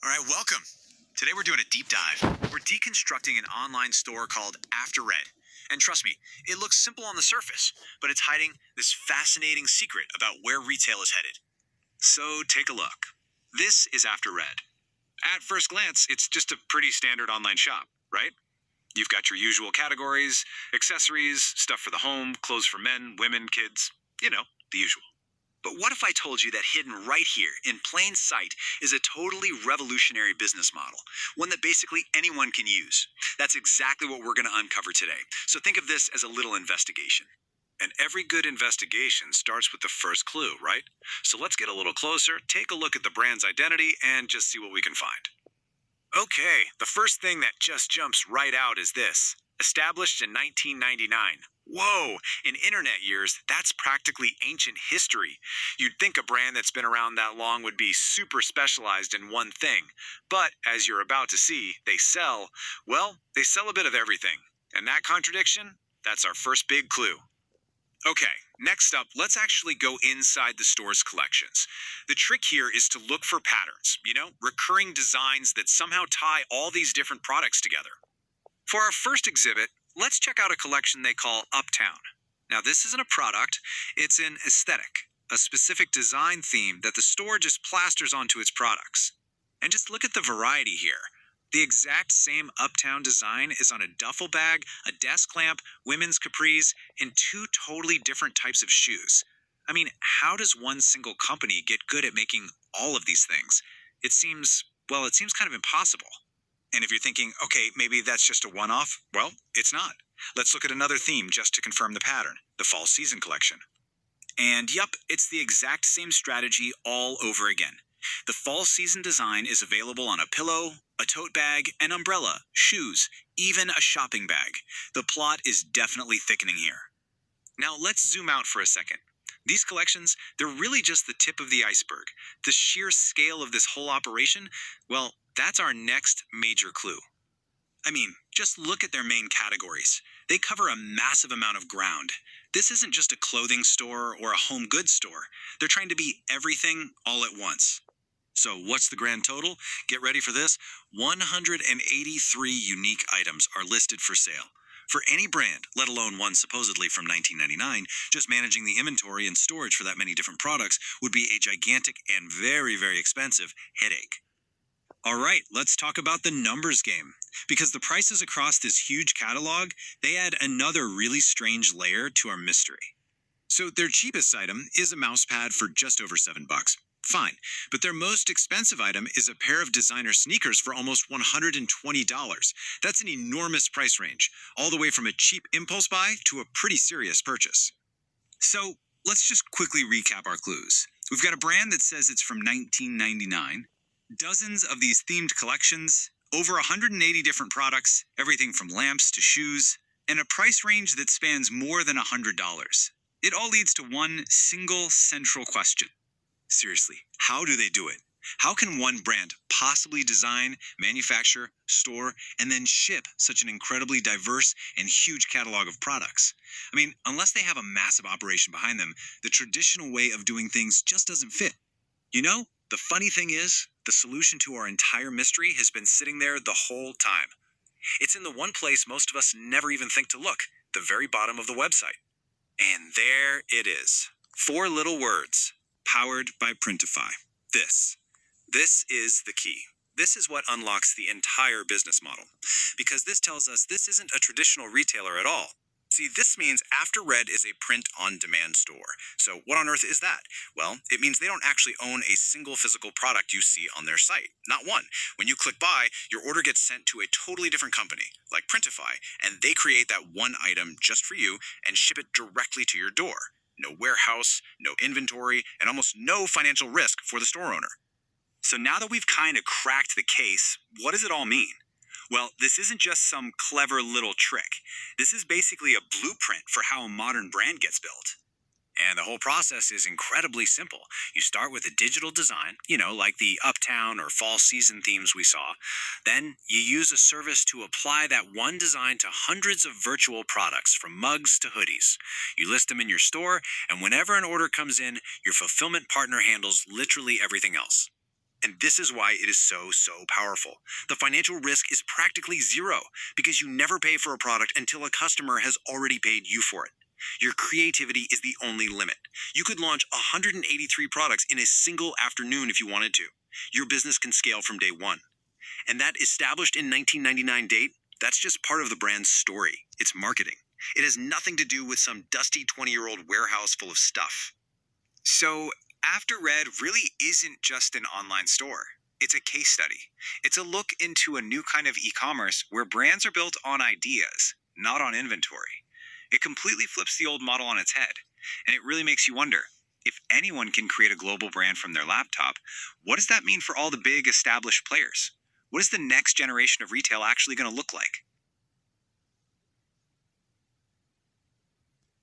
All right, welcome. Today we're doing a deep dive. We're deconstructing an online store called afterRED. And trust me, it looks simple on the surface, but it's hiding this fascinating secret about where retail is headed. So take a look. This is afterRED. At first glance, it's just a pretty standard online shop, right? You've got your usual categories, accessories, stuff for the home, clothes for men, women, kids, the usual. But what if I told you that hidden right here, in plain sight, is a totally revolutionary business model, one that basically anyone can use? That's exactly what we're going to uncover today. So think of this as a little investigation. And every good investigation starts with the first clue, right? So let's get a little closer, take a look at the brand's identity, and just see what we can find. Okay, the first thing that just jumps right out is this. Established in 1999. Whoa, in internet years, that's practically ancient history. You'd think a brand that's been around that long would be super specialized in one thing. But, as you're about to see, they sell a bit of everything. And that contradiction? That's our first big clue. Okay, next up, let's actually go inside the store's collections. The trick here is to look for patterns, recurring designs that somehow tie all these different products together. For our first exhibit, let's check out a collection they call Uptown. Now, this isn't a product, it's an aesthetic, a specific design theme that the store just plasters onto its products. And just look at the variety here. The exact same Uptown design is on a duffel bag, a desk lamp, women's capris, and two totally different types of shoes. I mean, how does one single company get good at making all of these things? It seems kind of impossible. And if you're thinking, okay, maybe that's just a one-off, well, it's not. Let's look at another theme just to confirm the pattern, the fall season collection. And yup, it's the exact same strategy all over again. The fall season design is available on a pillow, a tote bag, an umbrella, shoes, even a shopping bag. The plot is definitely thickening here. Now let's zoom out for a second. These collections, they're really just the tip of the iceberg. The sheer scale of this whole operation, well, that's our next major clue. I mean, just look at their main categories. They cover a massive amount of ground. This isn't just a clothing store or a home goods store. They're trying to be everything all at once. So what's the grand total? Get ready for this. 183 unique items are listed for sale. For any brand, let alone one supposedly from 1999, just managing the inventory and storage for that many different products would be a gigantic and very, very expensive headache. All right, let's talk about the numbers game. Because the prices across this huge catalog, they add another really strange layer to our mystery. So their cheapest item is a mouse pad for just over $7. Fine, but their most expensive item is a pair of designer sneakers for almost $120. That's an enormous price range, all the way from a cheap impulse buy to a pretty serious purchase. So let's just quickly recap our clues. We've got a brand that says it's from 1999, dozens of these themed collections, over 180 different products, everything from lamps to shoes, and a price range that spans more than $100. It all leads to one single central question. Seriously, how do they do it? How can one brand possibly design, manufacture, store, and then ship such an incredibly diverse and huge catalog of products? I mean, unless they have a massive operation behind them, the traditional way of doing things just doesn't fit. The funny thing is, the solution to our entire mystery has been sitting there the whole time. It's in the one place most of us never even think to look, the very bottom of the website. And there it is. 4 little words. Powered by Printify. This is the key. This is what unlocks the entire business model. Because this tells us this isn't a traditional retailer at all. See, this means afterRED is a print-on-demand store. So what on earth is that? Well, it means they don't actually own a single physical product you see on their site. Not one. When you click buy, your order gets sent to a totally different company, like Printify, and they create that one item just for you and ship it directly to your door. No warehouse, no inventory, and almost no financial risk for the store owner. So now that we've kind of cracked the case, what does it all mean? Well, this isn't just some clever little trick. This is basically a blueprint for how a modern brand gets built. And the whole process is incredibly simple. You start with a digital design, like the Uptown or fall season themes we saw. Then you use a service to apply that one design to hundreds of virtual products, from mugs to hoodies. You list them in your store, and whenever an order comes in, your fulfillment partner handles literally everything else. And this is why it is so powerful. The financial risk is practically zero because you never pay for a product until a customer has already paid you for it. Your creativity is the only limit. You could launch 183 products in a single afternoon if you wanted to. Your business can scale from day one. And that established in 1999 date, that's just part of the brand's story. It's marketing. It has nothing to do with some dusty 20-year-old warehouse full of stuff. So, afterRED really isn't just an online store. It's a case study. It's a look into a new kind of e-commerce where brands are built on ideas, not on inventory. It completely flips the old model on its head, and it really makes you wonder, if anyone can create a global brand from their laptop, what does that mean for all the big established players? What is the next generation of retail actually going to look like?